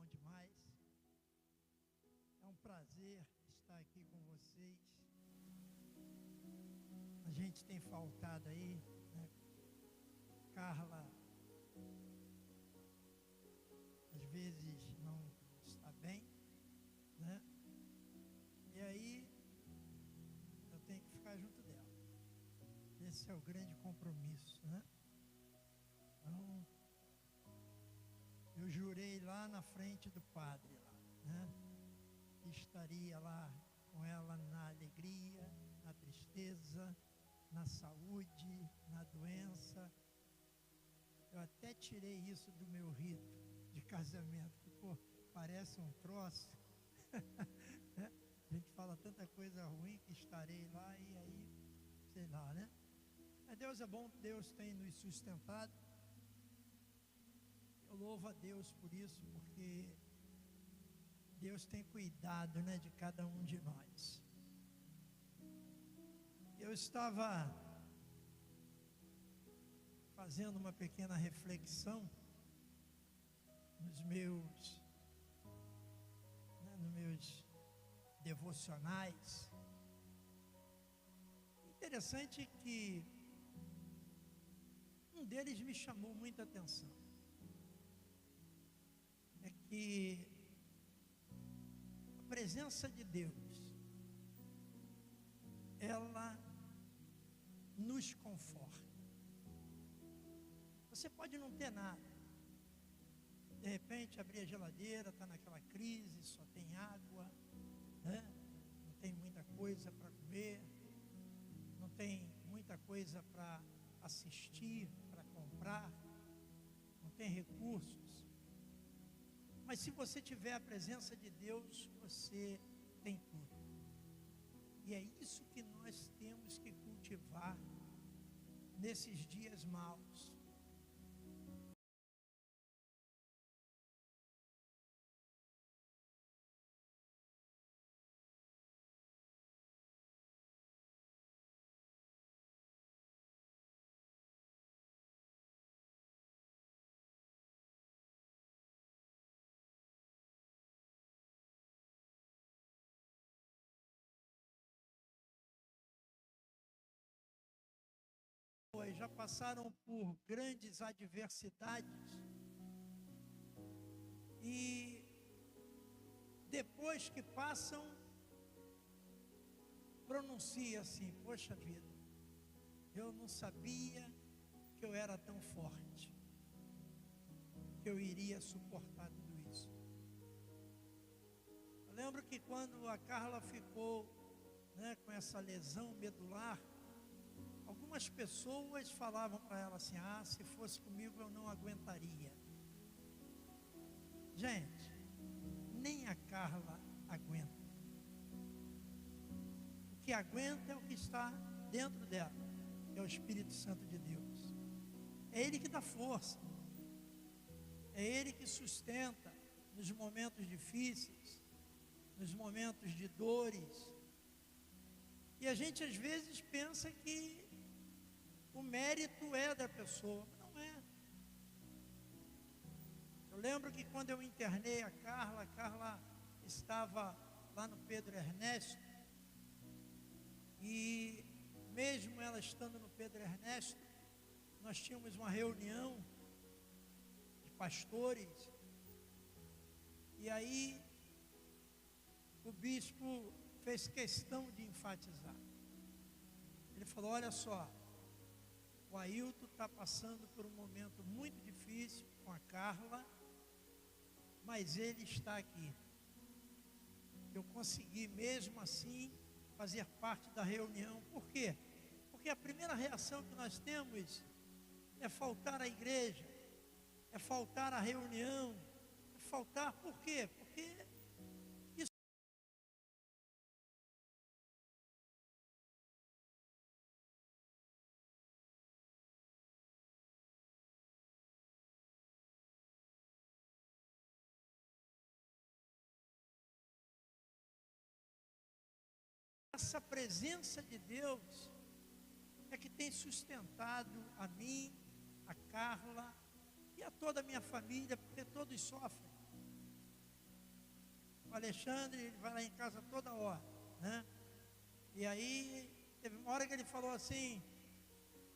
bom demais. É um prazer estar aqui com vocês. A gente tem faltado aí, né? Carla, às vezes não está bem, né? E aí eu tenho que ficar junto dela. Esse é o grande compromisso, né? Então, eu jurei lá na frente do padre, lá, né? Que estaria lá com ela na alegria, na tristeza, na saúde, na doença. Eu até tirei isso do meu rito de casamento, que, pô, parece um troço. Né? A gente fala tanta coisa ruim que estarei lá e aí, sei lá, né? Mas Deus é bom, Deus tem nos sustentado. Eu louvo a Deus por isso, porque Deus tem cuidado, né, de cada um de nós. Eu estava fazendo uma pequena reflexão nos meus devocionais. Interessante que um deles me chamou muita atenção. É que a presença de Deus, ela nos conforta. Você pode não ter nada. De repente abrir a geladeira, está naquela crise, só tem água, né? Não tem muita coisa para comer, não tem muita coisa para assistir, para comprar, não tem recursos. Mas se você tiver a presença de Deus, você tem tudo. E é isso que nós temos que cultivar nesses dias maus. Já passaram por grandes adversidades e depois que passam, pronuncia assim: poxa vida, eu não sabia que eu era tão forte, que eu iria suportar tudo isso. Eu lembro que quando a Carla ficou, né, com essa lesão medular, algumas pessoas falavam para ela assim: ah, se fosse comigo eu não aguentaria. Gente, nem a Carla aguenta. O que aguenta é o que está dentro dela, que é o Espírito Santo de Deus. É Ele que dá força, é Ele que sustenta nos momentos difíceis, nos momentos de dores. E a gente às vezes pensa que o mérito é da pessoa, mas não é. Eu lembro que quando eu internei a Carla estava lá no Pedro Ernesto, e mesmo ela estando no Pedro Ernesto, nós tínhamos uma reunião de pastores, e aí o bispo fez questão de enfatizar. Ele falou: olha só, o Ailton está passando por um momento muito difícil com a Carla, mas ele está aqui. Eu consegui mesmo assim fazer parte da reunião. Por quê? Porque a primeira reação que nós temos é faltar à igreja, é faltar à reunião, é faltar. Por quê? Porque essa presença de Deus é que tem sustentado a mim, a Carla e a toda a minha família, porque todos sofrem. O Alexandre, ele vai lá em casa toda hora, né? E aí, teve uma hora que ele falou assim: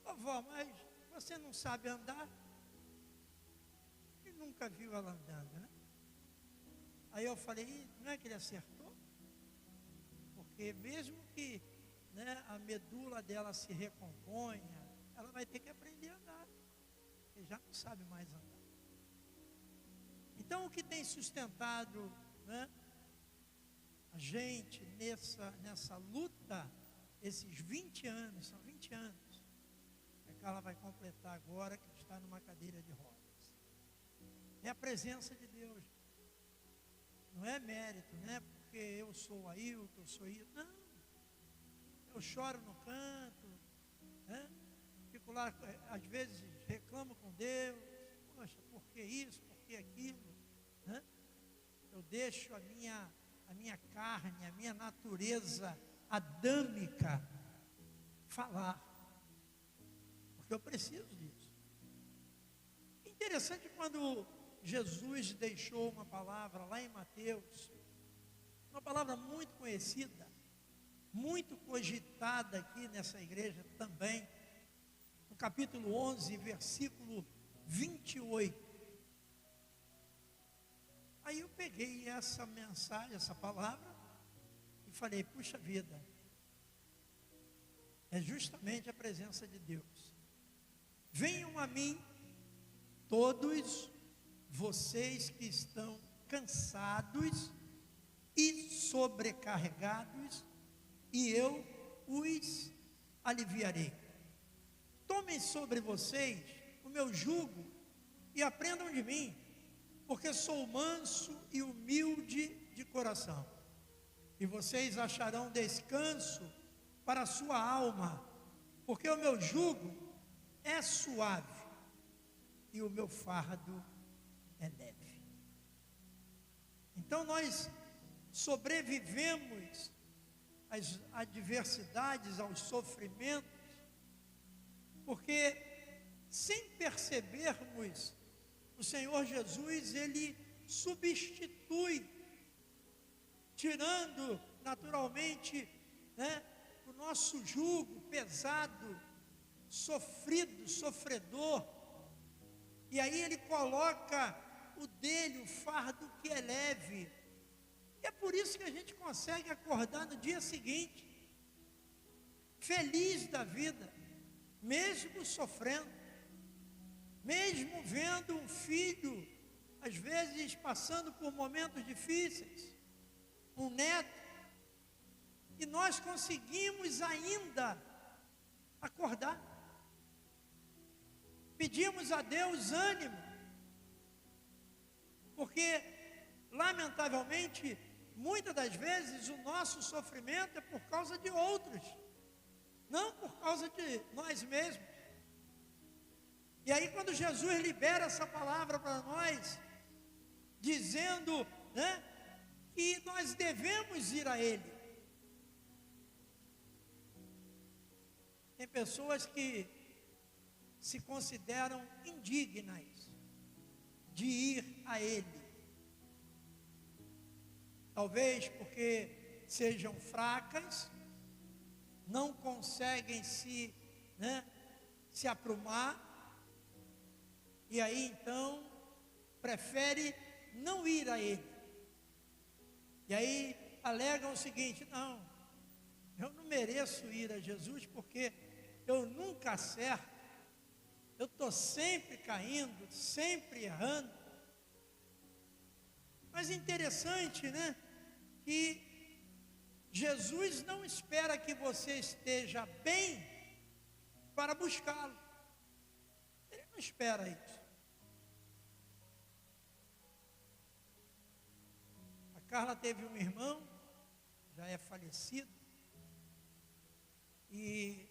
ô vó, mas você não sabe andar? Ele nunca viu ela andando, né? Aí eu falei: não é que ele acertou? Porque mesmo que, né, a medula dela se recomponha, ela vai ter que aprender a andar, porque já não sabe mais andar. Então, o que tem sustentado, né, a gente nessa luta, esses 20 anos, são 20 anos, que a Carla vai completar agora, que está numa cadeira de rodas. É a presença de Deus. Não é mérito, não é porque eu sou Ailton, eu sou isso. Não. Eu choro no canto, né? Fico lá, às vezes reclamo com Deus. Poxa, por que isso, por que aquilo? Né? Eu deixo a minha carne, a minha natureza adâmica falar, porque eu preciso disso. Interessante quando Jesus deixou uma palavra lá em Mateus, uma palavra muito conhecida, muito cogitada aqui nessa igreja também, no capítulo 11, versículo 28. Aí eu peguei essa mensagem, essa palavra, e falei: puxa vida, é justamente a presença de Deus. Venham a mim todos vocês que estão cansados e sobrecarregados, e eu os aliviarei. Tomem sobre vocês o meu jugo e aprendam de mim, porque sou manso e humilde de coração, e vocês acharão descanso para a sua alma, porque o meu jugo é suave e o meu fardo é leve. Então nós sobrevivemos às adversidades, aos sofrimentos, porque sem percebermos, o Senhor Jesus, Ele substitui, tirando naturalmente, né, o nosso jugo pesado, sofrido, sofredor, e aí Ele coloca o dele, o fardo que é leve. E é por isso que a gente consegue acordar no dia seguinte, feliz da vida, mesmo sofrendo, mesmo vendo um filho, às vezes passando por momentos difíceis, um neto, e nós conseguimos ainda acordar. Pedimos a Deus ânimo, porque, lamentavelmente, muitas das vezes o nosso sofrimento é por causa de outros, não por causa de nós mesmos. E aí, quando Jesus libera essa palavra para nós, dizendo, né, que nós devemos ir a Ele. Tem pessoas que se consideram indignas de ir a Ele. Talvez porque sejam fracas, não conseguem se aprumar, e aí então prefere não ir a Ele. E aí alegam o seguinte: não, eu não mereço ir a Jesus porque eu nunca acerto, eu estou sempre caindo, sempre errando. Mas interessante, né, que Jesus não espera que você esteja bem para buscá-lo. Ele não espera isso. A Carla teve um irmão, já é falecido, e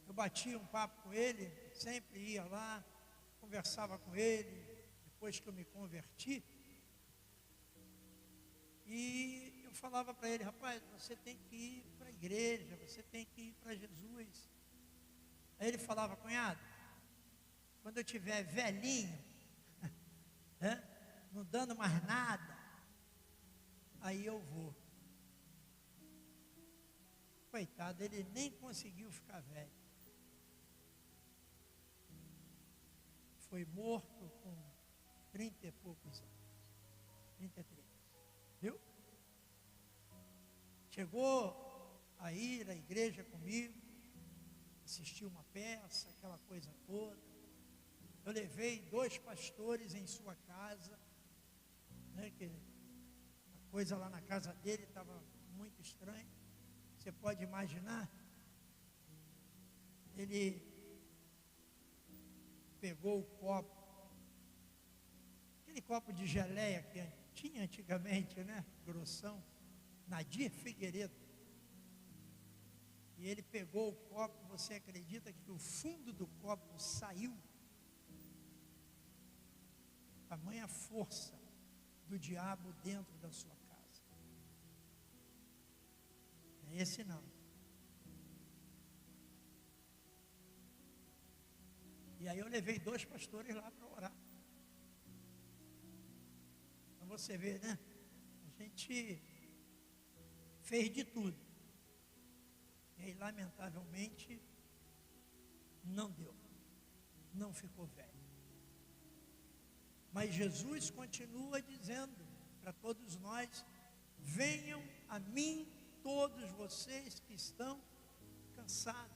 eu batia um papo com ele, sempre ia lá, conversava com ele, depois que eu me converti, e eu falava para ele: rapaz, você tem que ir para a igreja, você tem que ir para Jesus. Aí ele falava: cunhado, quando eu tiver velhinho, não dando mais nada, aí eu vou. Coitado, ele nem conseguiu ficar velho. Foi morto com 30 e poucos anos. 33. Viu? Chegou a ir à igreja comigo, assistiu uma peça, aquela coisa toda. Eu levei 2 pastores em sua casa, né, que a coisa lá na casa dele estava muito estranha. Você pode imaginar? Ele pegou o copo, aquele copo de geleia que tinha antigamente, né? Grossão, Nadir Figueiredo. E ele pegou o copo, você acredita que o fundo do copo saiu? Tamanha força do diabo dentro da sua casa. É esse não. E aí eu levei 2 pastores lá para orar. Então você vê, né? A gente fez de tudo. E aí, lamentavelmente, não deu. Não ficou velho. Mas Jesus continua dizendo para todos nós: venham a mim todos vocês que estão cansados.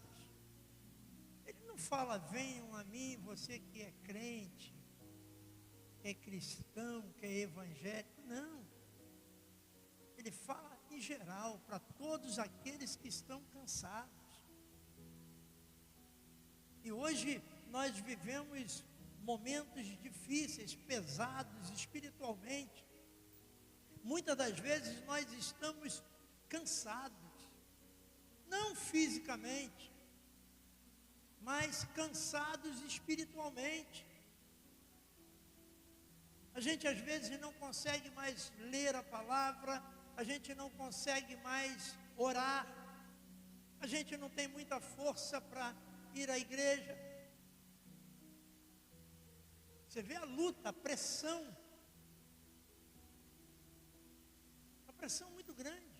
Ele não fala, venham a mim você que é crente, que é cristão, que é evangélico. Não. Ele fala em geral, para todos aqueles que estão cansados. E hoje nós vivemos momentos difíceis, pesados espiritualmente. Muitas das vezes nós estamos cansados, não fisicamente, mas cansados espiritualmente. A gente às vezes não consegue mais ler a palavra, a gente não consegue mais orar, a gente não tem muita força para ir à igreja. Você vê a luta, a pressão muito grande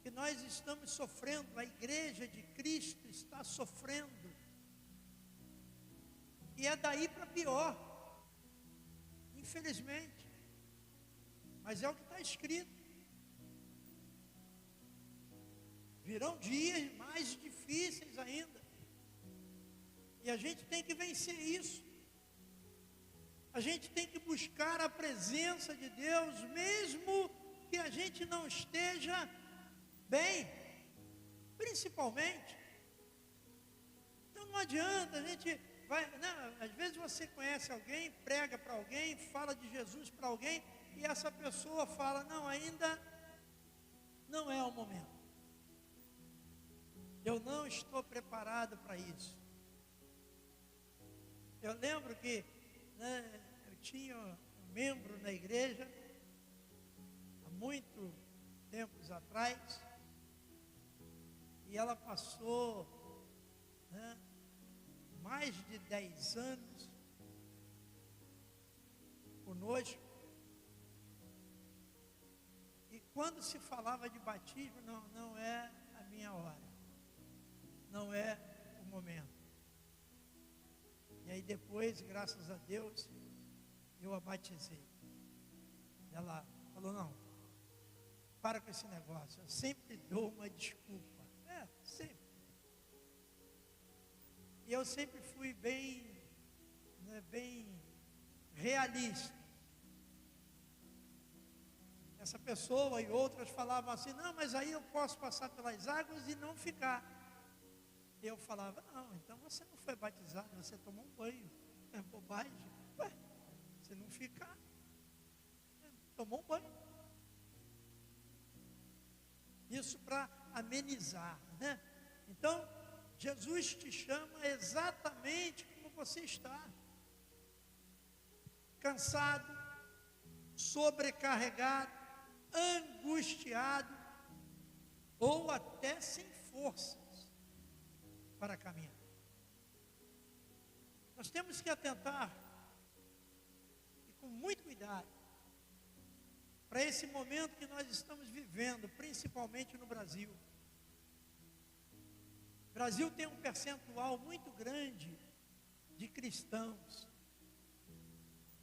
que nós estamos sofrendo, a igreja de Cristo está sofrendo, e é daí para pior, infelizmente, mas é o que está escrito. Virão dias mais difíceis ainda, e a gente tem que vencer isso. A gente tem que buscar a presença de Deus, mesmo que a gente não esteja bem, principalmente. Então não adianta, a gente vai, não, às vezes você conhece alguém, prega para alguém, fala de Jesus para alguém, e essa pessoa fala, não, ainda não é o momento. Eu não estou preparado para isso. Eu lembro que eu tinha um membro na igreja, há muito tempos atrás, e ela passou mais de 10 anos conosco, e quando se falava de batismo, não é a minha hora, não é o momento. E aí depois, graças a Deus, eu a batizei. Ela falou, não, para com esse negócio, eu sempre dou uma desculpa. Sempre. E eu sempre fui bem realista. Essa pessoa e outras falavam assim, não, mas aí eu posso passar pelas águas e não ficar. Eu falava, não, então você não foi batizado, você tomou um banho. É bobagem. Ué, você não ficar, tomou um banho. Isso para amenizar, né? Então, Jesus te chama exatamente como você está. Cansado, sobrecarregado, angustiado, ou até sem forças para caminhar. Nós temos que atentar, e com muito cuidado, para esse momento que nós estamos vivendo, principalmente no Brasil. O Brasil tem um percentual muito grande de cristãos,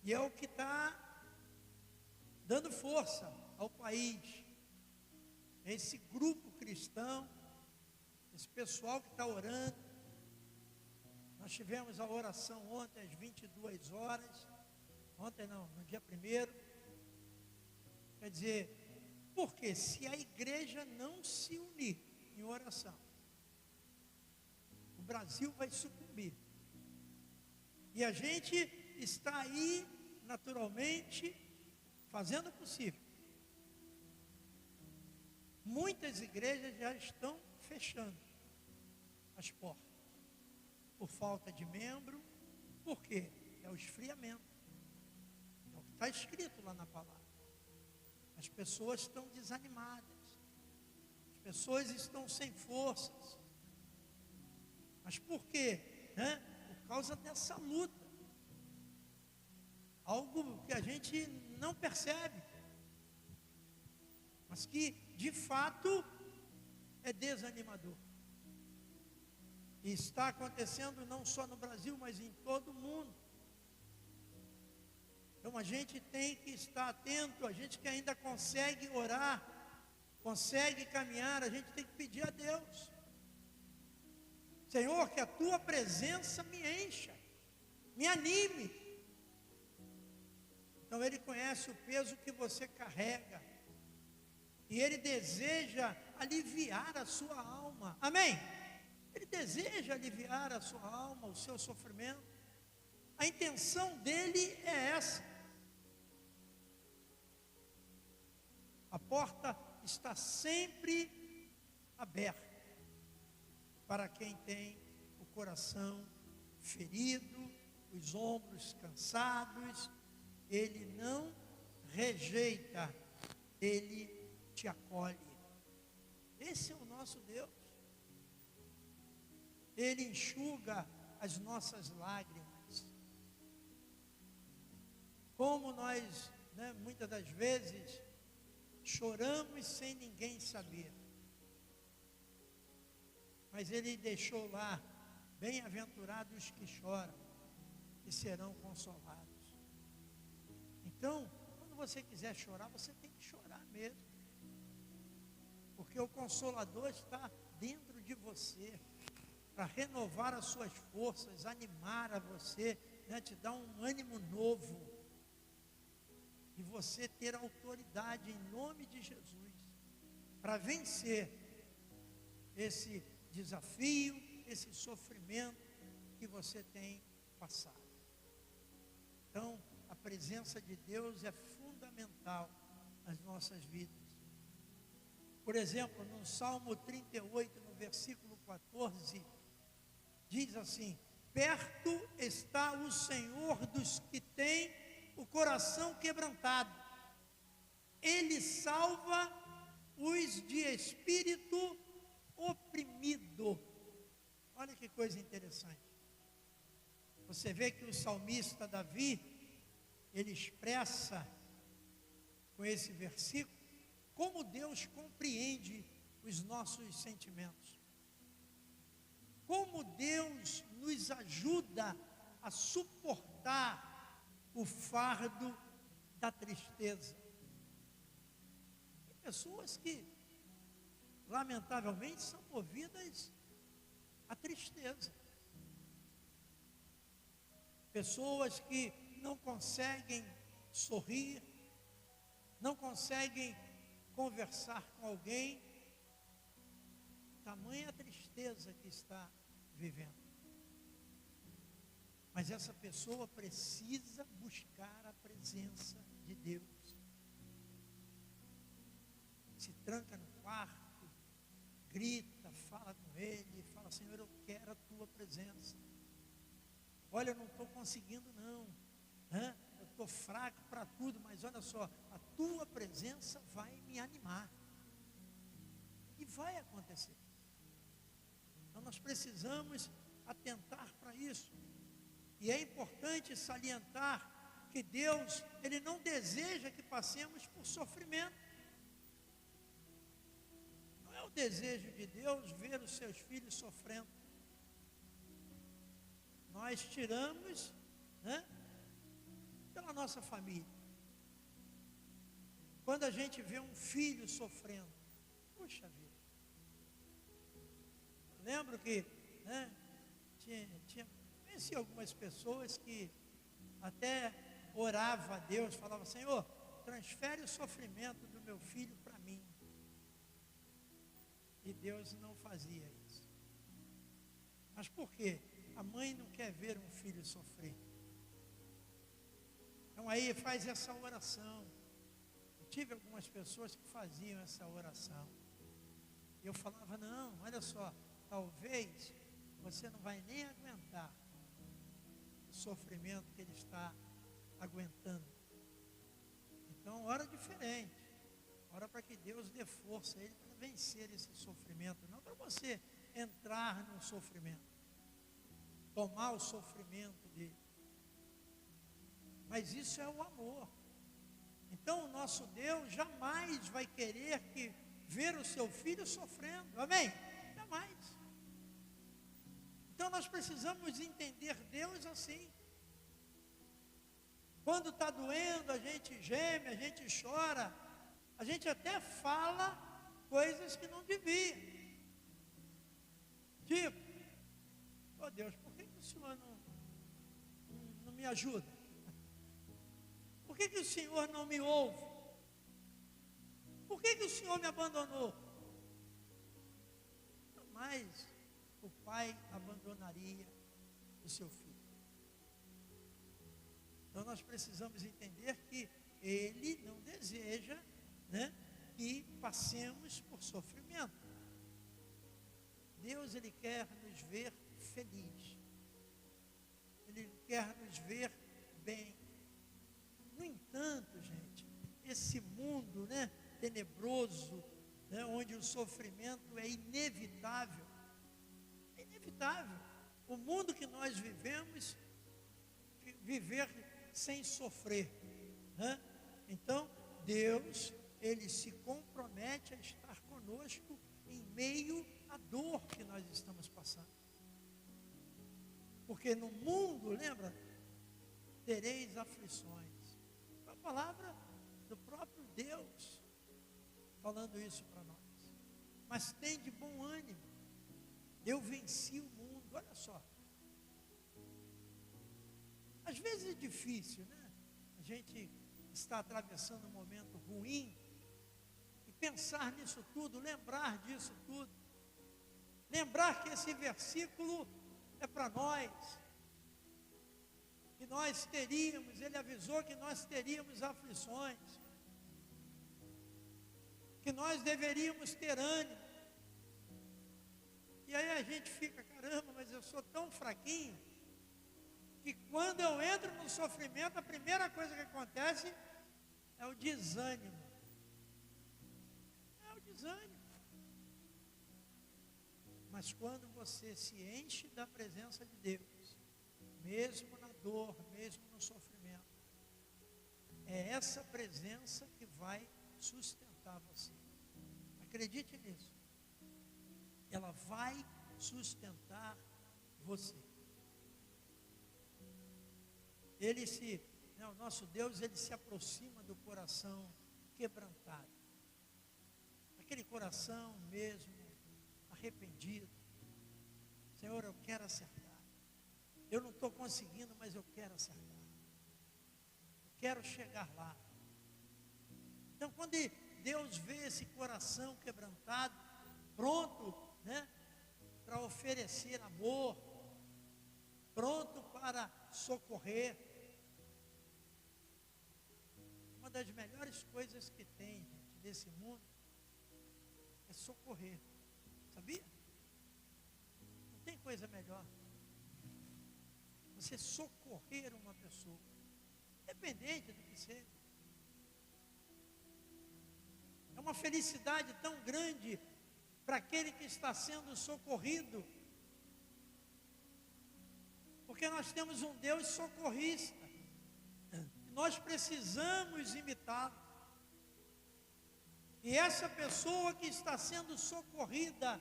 e é o que está dando força ao país. Esse grupo cristão, esse pessoal que está orando. Nós tivemos a oração ontem às 22 horas, ontem não, no dia 1º. Quer dizer, porque se a igreja não se unir em oração, o Brasil vai sucumbir. E a gente está aí, naturalmente, fazendo o possível. Muitas igrejas já estão fechando as portas, por falta de membro. Por quê? É o esfriamento. É o que está escrito lá na palavra. As pessoas estão desanimadas. As pessoas estão sem forças. Mas por quê? Por causa dessa luta. Algo que a gente não percebe, mas que de fato é desanimador. E está acontecendo não só no Brasil, mas em todo o mundo. Então a gente tem que estar atento, a gente que ainda consegue orar, consegue caminhar, a gente tem que pedir a Deus: Senhor, que a tua presença me encha, me anime. Então Ele conhece o peso que você carrega, e Ele deseja aliviar a sua alma, amém? Ele deseja aliviar a sua alma, o seu sofrimento. A intenção dele é essa. A porta está sempre aberta para quem tem o coração ferido, os ombros cansados. Ele não rejeita, Ele te acolhe. Esse é o nosso Deus. Ele enxuga as nossas lágrimas. Como nós, muitas das vezes, choramos sem ninguém saber. Mas Ele deixou lá: bem-aventurados que choram, que serão consolados. Então, quando você quiser chorar, você tem que chorar mesmo. Porque o Consolador está dentro de você, para renovar as suas forças, animar a você, te dar um ânimo novo. E você ter autoridade em nome de Jesus, para vencer esse desafio, esse sofrimento que você tem passado. Então, a presença de Deus é fundamental nas nossas vidas. Por exemplo, no Salmo 38, no versículo 14, diz assim: perto está o Senhor dos que têm o coração quebrantado. Ele salva os de espírito oprimido. Olha que coisa interessante. Você vê que o salmista Davi, ele expressa com esse versículo como Deus compreende os nossos sentimentos. Como Deus nos ajuda a suportar o fardo da tristeza. Tem pessoas que, lamentavelmente, são movidas à tristeza. Pessoas que não conseguem sorrir, não conseguem conversar com alguém, tamanha a tristeza que está vivendo. Mas essa pessoa precisa buscar a presença de Deus. Se tranca no quarto, grita, fala com Ele, fala: Senhor, eu quero a tua presença. Olha, eu não estou conseguindo não, eu estou fraco para tudo, mas olha só, a tua presença vai me animar. E vai acontecer. Então nós precisamos atentar para isso. E é importante salientar que Deus, Ele não deseja que passemos por sofrimento. Não é o desejo de Deus ver os seus filhos sofrendo. Nós tiramos, né, pela nossa família. Quando a gente vê um filho sofrendo, puxa vida. Eu lembro que, né, conheci algumas pessoas que até orava a Deus, falava: Senhor, transfere o sofrimento do meu filho para mim. E Deus não fazia isso. Mas por quê? A mãe não quer ver um filho sofrer. Então aí faz essa oração. Eu tive algumas pessoas que faziam essa oração. E eu falava: não, olha só, talvez você não vai nem aguentar o sofrimento que ele está aguentando. Então ora diferente. Ora para que Deus dê força a ele para vencer esse sofrimento. Não para você entrar no sofrimento, tomar o sofrimento dele. Mas isso é o amor. Então o nosso Deus jamais vai querer que ver o seu filho sofrendo. Amém? Jamais. Então nós precisamos entender Deus assim. Quando está doendo, a gente geme, a gente chora, a gente até fala coisas que não devia. Tipo: oh Deus, por que o Senhor não me ajuda? Por que o Senhor não me ouve? Por que o Senhor me abandonou? Jamais o pai abandonaria o seu filho. Então nós precisamos entender que Ele não deseja, né, que passemos por sofrimento. Deus, Ele quer nos ver felizes. Ele quer nos ver bem. No entanto, gente, esse mundo, né, tenebroso, né, onde o sofrimento é inevitável. É inevitável. O mundo que nós vivemos, viver sem sofrer, né? Então, Deus, Ele se compromete a estar conosco em meio à dor que nós estamos passando. Porque no mundo, lembra, tereis aflições. A palavra do próprio Deus falando isso para nós. Mas tem de bom ânimo. Eu venci o mundo. Olha só. Às vezes é difícil, né? A gente está atravessando um momento ruim e pensar nisso tudo, lembrar disso tudo. Lembrar que esse versículo é para nós. Que nós teríamos, ele avisou que nós teríamos aflições. Que nós deveríamos ter ânimo. E aí a gente fica: caramba, mas eu sou tão fraquinho, que quando eu entro no sofrimento, a primeira coisa que acontece é o desânimo. É o desânimo. Mas quando você se enche da presença de Deus, mesmo na dor, mesmo no sofrimento, é essa presença que vai sustentar você. Acredite nisso. Ela vai sustentar você. O nosso Deus, Ele se aproxima do coração quebrantado. Aquele coração mesmo arrependido. Senhor, eu quero acertar. Eu não estou conseguindo, mas eu quero acertar. Eu quero chegar lá. Então, quando Deus vê esse coração quebrantado, pronto, né, para oferecer amor, pronto para socorrer. Uma das melhores coisas que tem, gente, nesse mundo é socorrer. Sabia? Não tem coisa melhor. Você socorrer uma pessoa, independente do que seja. É uma felicidade tão grande para aquele que está sendo socorrido. Porque nós temos um Deus socorrista. nós precisamos imitá-lo. E essa pessoa que está sendo socorrida,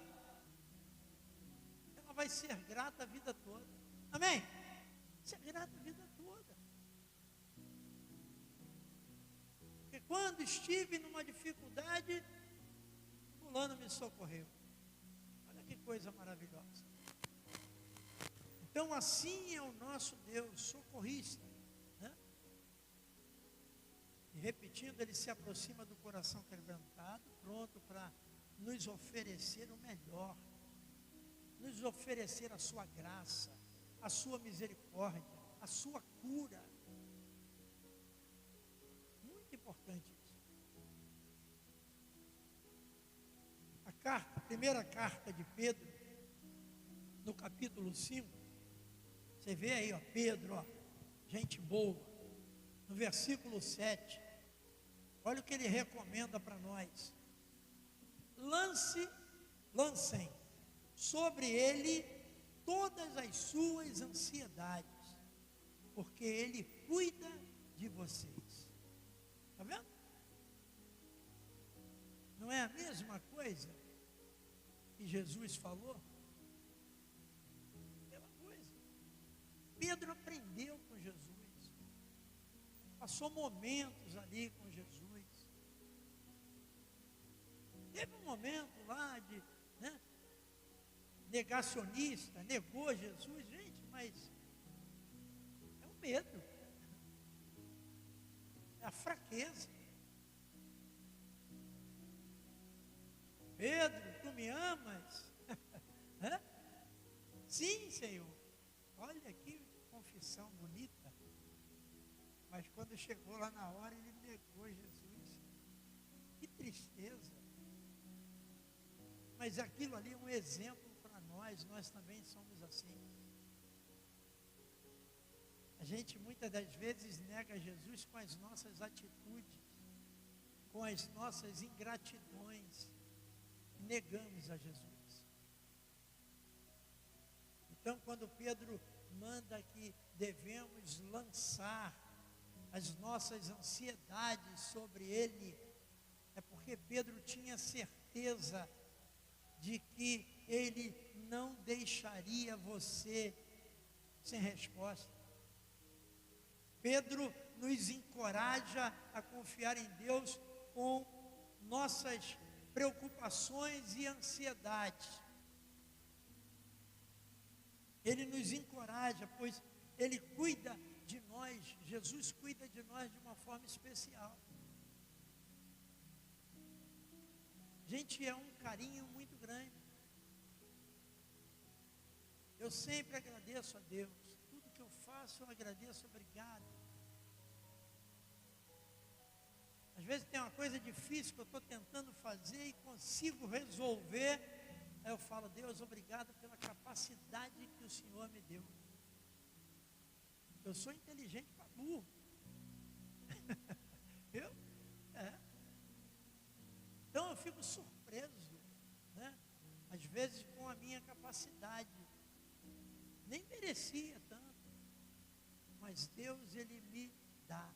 ela vai ser grata a vida toda. Amém? Ser grata a vida toda. Porque quando estive numa dificuldade, fulano me socorreu. Olha que coisa maravilhosa. Então assim é o nosso Deus, socorrista. E repetindo, Ele se aproxima do coração quebrantado, pronto para nos oferecer o melhor, nos oferecer a sua graça, a sua misericórdia, a sua cura. Muito importante isso. A primeira carta de Pedro, no capítulo 5, você vê aí, ó, Pedro, ó, gente boa. No versículo 7, olha o que ele recomenda para nós. Lancem sobre ele todas as suas ansiedades, porque ele cuida de vocês. Está vendo? Não é a mesma coisa que Jesus falou? Mesma coisa. Pedro aprendeu com Jesus. Passou momentos ali com Jesus. Teve um momento lá de negacionista, negou Jesus. Gente, mas é o medo. É a fraqueza. Pedro, tu me amas? Sim, Senhor. Olha que confissão bonita. Mas quando chegou lá na hora, ele negou Jesus. Que tristeza. Mas aquilo ali é um exemplo para nós também somos assim. A gente muitas das vezes nega Jesus com as nossas atitudes, com as nossas ingratidões. Negamos a Jesus. Então, quando Pedro manda que devemos lançar as nossas ansiedades sobre ele, é porque Pedro tinha certeza de que ele não deixaria você sem resposta. Pedro nos encoraja a confiar em Deus com nossas preocupações e ansiedades. Ele nos encoraja, pois Ele cuida de nós, Jesus cuida de nós de uma forma especial. Gente, é um carinho muito grande. Eu sempre agradeço a Deus. Tudo que eu faço, eu agradeço, obrigado. Às vezes tem uma coisa difícil que eu estou tentando fazer e consigo resolver. Aí eu falo, Deus, obrigado pela capacidade que o Senhor me deu. Eu sou inteligente para burro. Então eu fico surpreso, né? Às vezes com a minha capacidade. Nem merecia tanto. Mas Deus, Ele me dá.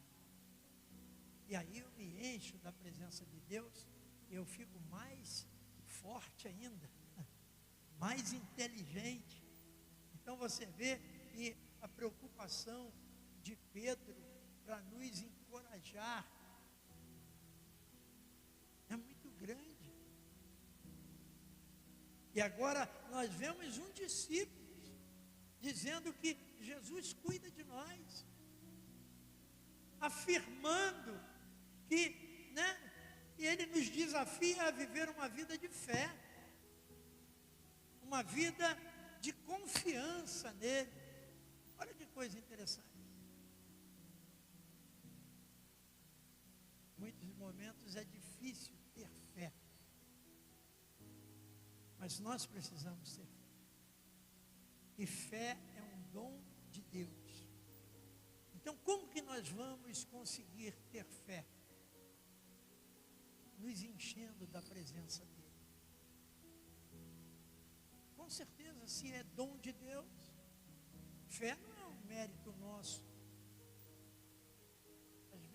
E aí eu me encho da presença de Deus. E eu fico mais forte ainda. Mais inteligente. Então você vê que a preocupação de Pedro para nos encorajar é muito grande. E agora nós vemos um discípulo dizendo que Jesus cuida de nós, afirmando que, Ele nos desafia a viver uma vida de fé, uma vida de confiança nele. Olha que coisa interessante. Muitos momentos é difícil ter fé, mas nós precisamos ter fé. E fé é um dom de Deus. Então, como que nós vamos conseguir ter fé? Nos enchendo da presença dele. Com certeza, se é dom de Deus, fé não é um mérito nosso.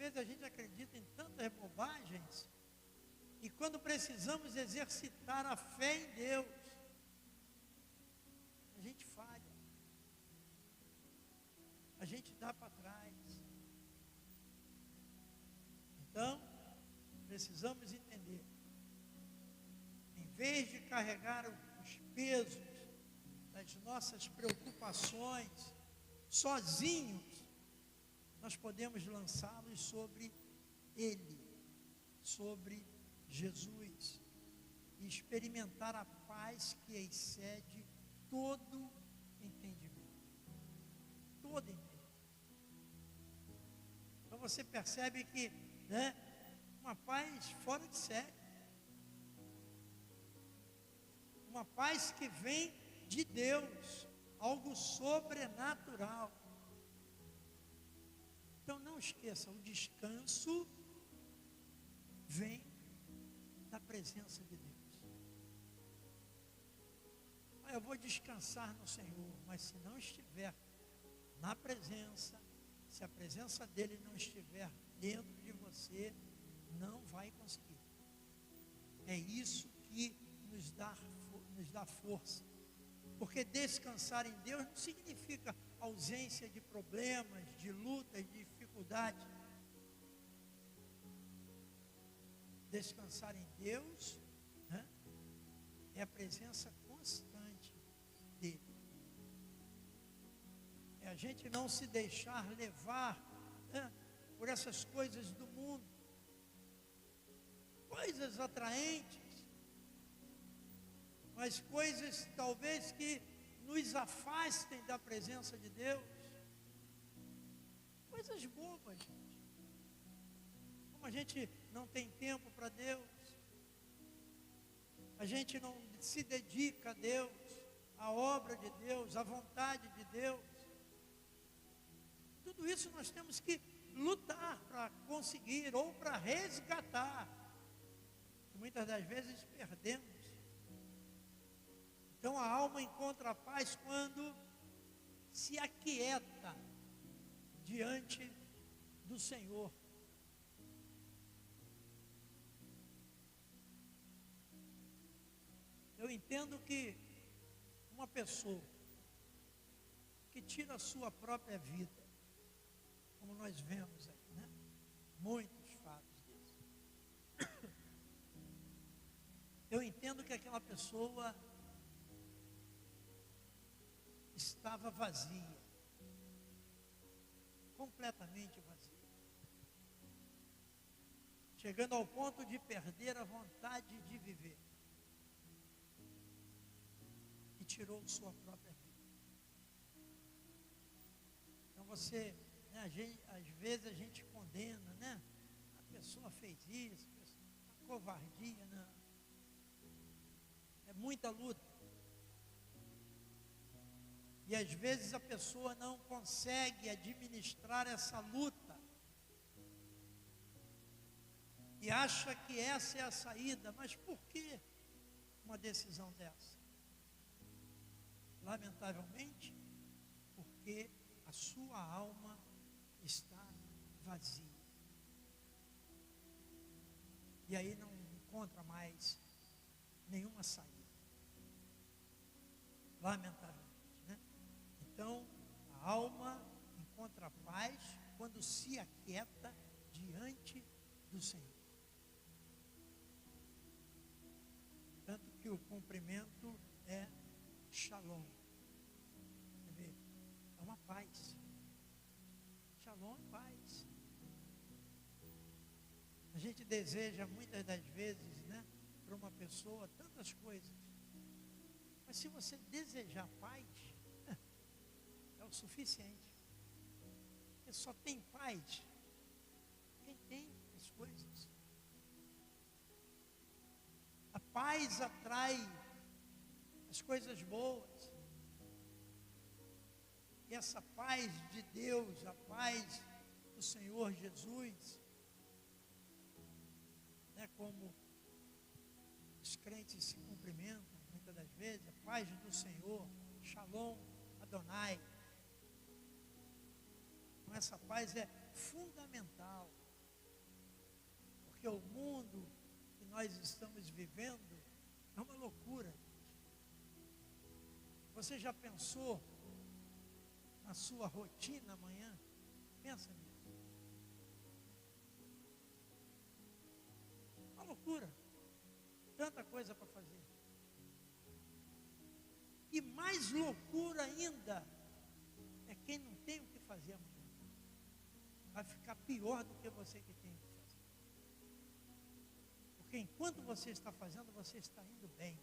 vezes a gente acredita em tantas bobagens, e quando precisamos exercitar a fé em Deus, a gente falha, a gente dá para trás. Então, precisamos entender, em vez de carregar os pesos das nossas preocupações sozinhos, nós podemos lançá-los sobre Ele, sobre Jesus, e experimentar a paz que excede todo entendimento. Todo entendimento. Então você percebe que, uma paz fora de série. Uma paz que vem de Deus, algo sobrenatural. Então não esqueça, o descanso vem da presença de Deus. Eu vou descansar no Senhor, mas se não estiver na presença, se a presença dele não estiver dentro de você, não vai conseguir. É isso que nos dá força. Porque descansar em Deus não significa ausência de problemas, de lutas, de dificuldades. Descansar em Deus, é a presença constante dele. É a gente não se deixar levar por essas coisas do mundo, coisas atraentes, mas coisas talvez que nos afastem da presença de Deus, coisas bobas, gente. Como a gente não tem tempo para Deus, a gente não se dedica a Deus, à obra de Deus, à vontade de Deus. Tudo isso nós temos que lutar para conseguir ou para resgatar. Muitas das vezes perdemos. Então a alma encontra a paz quando se aquieta diante do Senhor. Eu entendo que uma pessoa que tira a sua própria vida, como nós vemos aí, muitos fatos desses. Eu entendo que aquela pessoa estava vazia, completamente vazia, chegando ao ponto de perder a vontade de viver, e tirou sua própria vida. Então você, às vezes a gente condena, a pessoa fez isso, a covardia, não. É muita luta. E às vezes a pessoa não consegue administrar essa luta. E acha que essa é a saída. Mas por que uma decisão dessa? Lamentavelmente, porque a sua alma está vazia. E aí não encontra mais nenhuma saída. Lamentavelmente. Então, a alma encontra paz quando se aquieta diante do Senhor. Tanto que o cumprimento é Shalom. Você vê, é uma paz. Shalom é paz. A gente deseja muitas das vezes, para uma pessoa tantas coisas. Mas se você desejar paz, é o suficiente. Porque só tem paz quem tem as coisas. A paz atrai as coisas boas. E essa paz de Deus, a paz do Senhor Jesus, como os crentes se cumprimentam muitas das vezes, a paz do Senhor, Shalom Adonai. Então essa paz é fundamental nós estamos vivendo é uma loucura. Você já pensou na sua rotina amanhã? Pensa nisso. Uma loucura. Tanta coisa para fazer. E mais loucura ainda é quem não tem o que fazer amanhã. Vai ficar pior do que você que tem o que fazer. Porque enquanto você está fazendo, você está indo bem.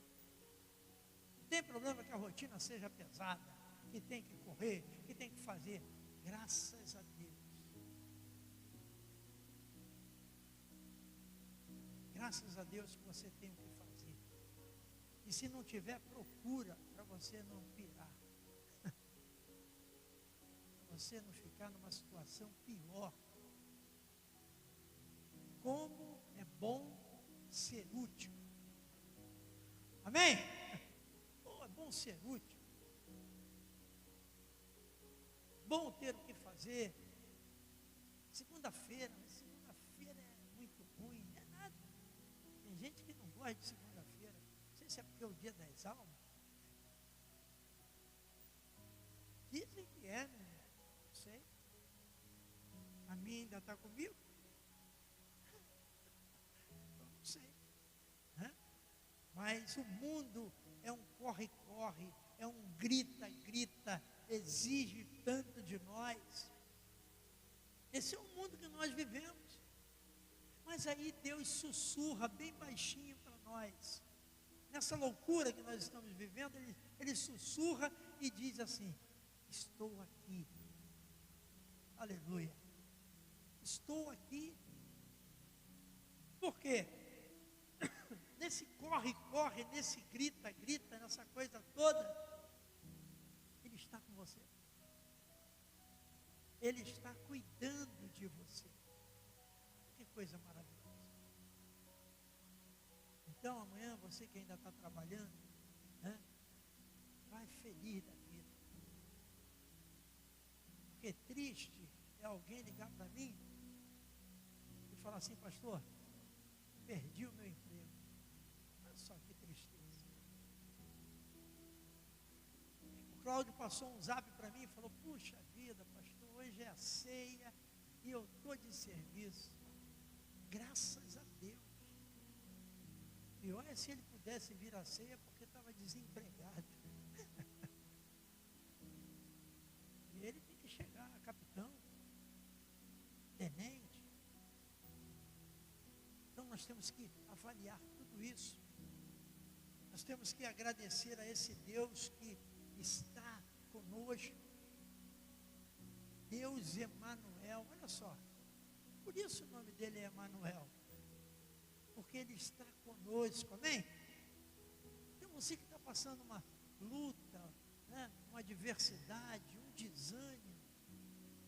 Não tem problema que a rotina seja pesada, que tem que correr, que tem que fazer. Graças a Deus. Graças a Deus que você tem o que fazer. E se não tiver, procura para você não pirar. Para você não ficar numa situação pior. Como é bom ser útil. Amém? Oh, é bom ser útil. Bom ter o que fazer. Segunda-feira é muito ruim, não é nada. Tem gente que não gosta de segunda-feira. Não sei se é porque é o dia das almas. Dizem que é, né? Não sei. A minha ainda está comigo? Não sei. Hã? Mas o mundo é um corre-corre, é um grita-grita, exige tanto de nós. Esse é o mundo que nós vivemos. Mas aí Deus sussurra bem baixinho para nós. Nessa loucura que nós estamos vivendo, ele sussurra e diz assim: estou aqui. Aleluia. Estou aqui. Por quê? Nesse corre-corre, nesse grita-grita, nessa coisa toda, Ele está com você. Ele está cuidando de você. Que coisa maravilhosa. Então amanhã, você que ainda está trabalhando, né, vai feliz da vida. Porque triste é alguém ligar para mim e falar assim: pastor, perdi o meu emprego. Olha só que tristeza. O Cláudio passou um zap para mim e falou: puxa vida, pastor, hoje é a ceia e eu estou de serviço. Graças a Deus. E olha, se ele pudesse vir à ceia, porque estava desempregado. E ele tem que chegar a capitão, tenente. Então nós temos que avaliar tudo isso. Nós temos que agradecer a esse Deus que está conosco. Deus Emanuel, olha só. Por isso o nome dele é Emanuel. Porque ele está conosco, amém? Então você que está passando uma luta, né, uma adversidade, um desânimo,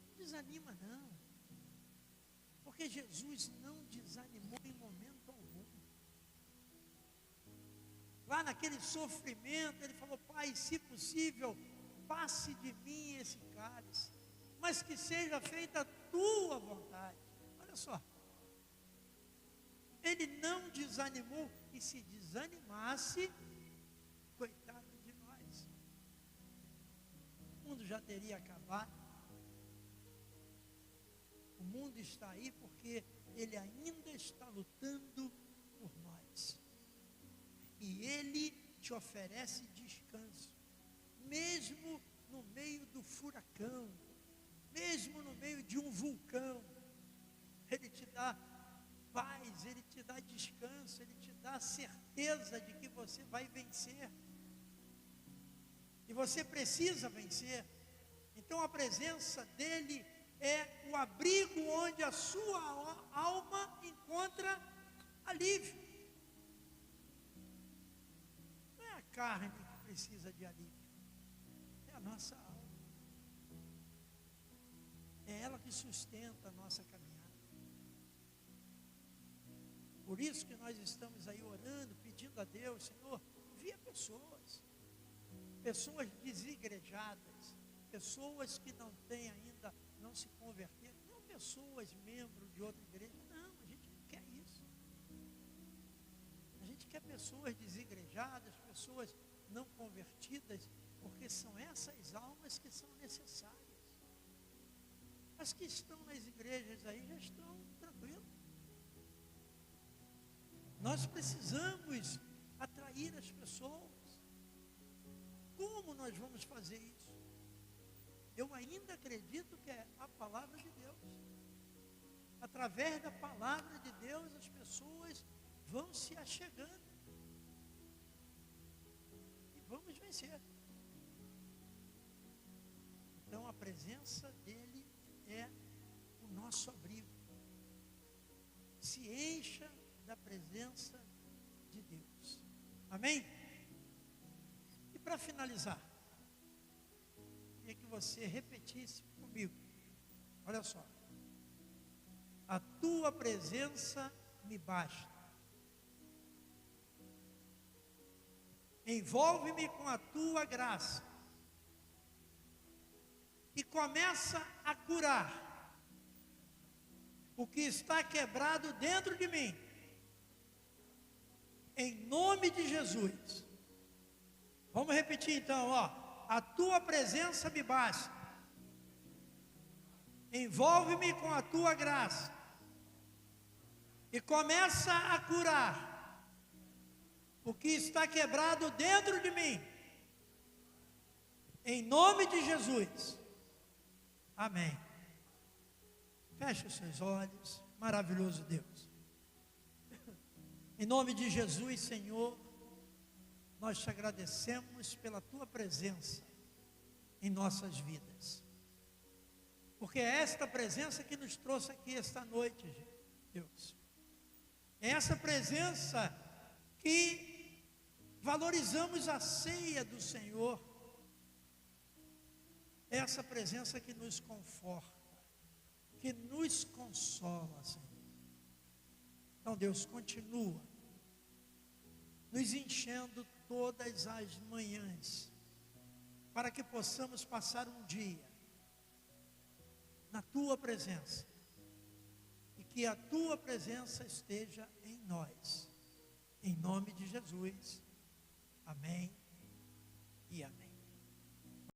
não desanima não. Porque Jesus não desanimou em momento algum. Lá naquele sofrimento, ele falou: Pai, se possível, passe de mim esse cálice, mas que seja feita a tua vontade. Olha só. Ele não desanimou, e se desanimasse, coitado de nós. O mundo já teria acabado. O mundo está aí porque ele ainda está lutando por nós. E ele te oferece descanso, mesmo no meio do furacão, mesmo no meio de um vulcão. Ele te dá paz, ele te dá descanso, ele te dá certeza de que você vai vencer. E você precisa vencer. Então a presença dele é o abrigo onde a sua alma encontra alívio. Não é a carne que precisa de alívio, é a nossa alma. É ela que sustenta a nossa caminhada. Por isso que nós estamos aí orando, pedindo a Deus: Senhor, envia pessoas desigrejadas, pessoas que não têm ainda, não se converteram, não pessoas membros de outra igreja, não, a gente não quer isso. pessoas desigrejadas, pessoas não convertidas, porque são essas almas que são necessárias. As que estão nas igrejas aí já estão tranquilos. Nós precisamos atrair as pessoas. Como nós vamos fazer isso? Eu ainda acredito que é a palavra de Deus. Através da palavra de Deus, as pessoas vão se achegando. E vamos vencer. Então a presença dele é o nosso abrigo. Se encha da presença de Deus. Amém? E para finalizar, queria que você repetisse comigo. Olha só. A tua presença me basta. Envolve-me com a tua graça. E começa a curar o que está quebrado dentro de mim. Em nome de Jesus. Vamos repetir então, ó. A tua presença me basta. Envolve-me com a tua graça. E começa a curar o que está quebrado dentro de mim. Em nome de Jesus. Amém. Feche os seus olhos. Maravilhoso Deus. Em nome de Jesus, Senhor, nós te agradecemos pela tua presença em nossas vidas. Porque é esta presença que nos trouxe aqui esta noite, Deus. É essa presença que valorizamos a ceia do Senhor. É essa presença que nos conforta, que nos consola, Senhor. Então, Deus, continua nos enchendo todas as manhãs, para que possamos passar um dia na tua presença. E que a tua presença esteja em nós. Em nome de Jesus. Amém e amém.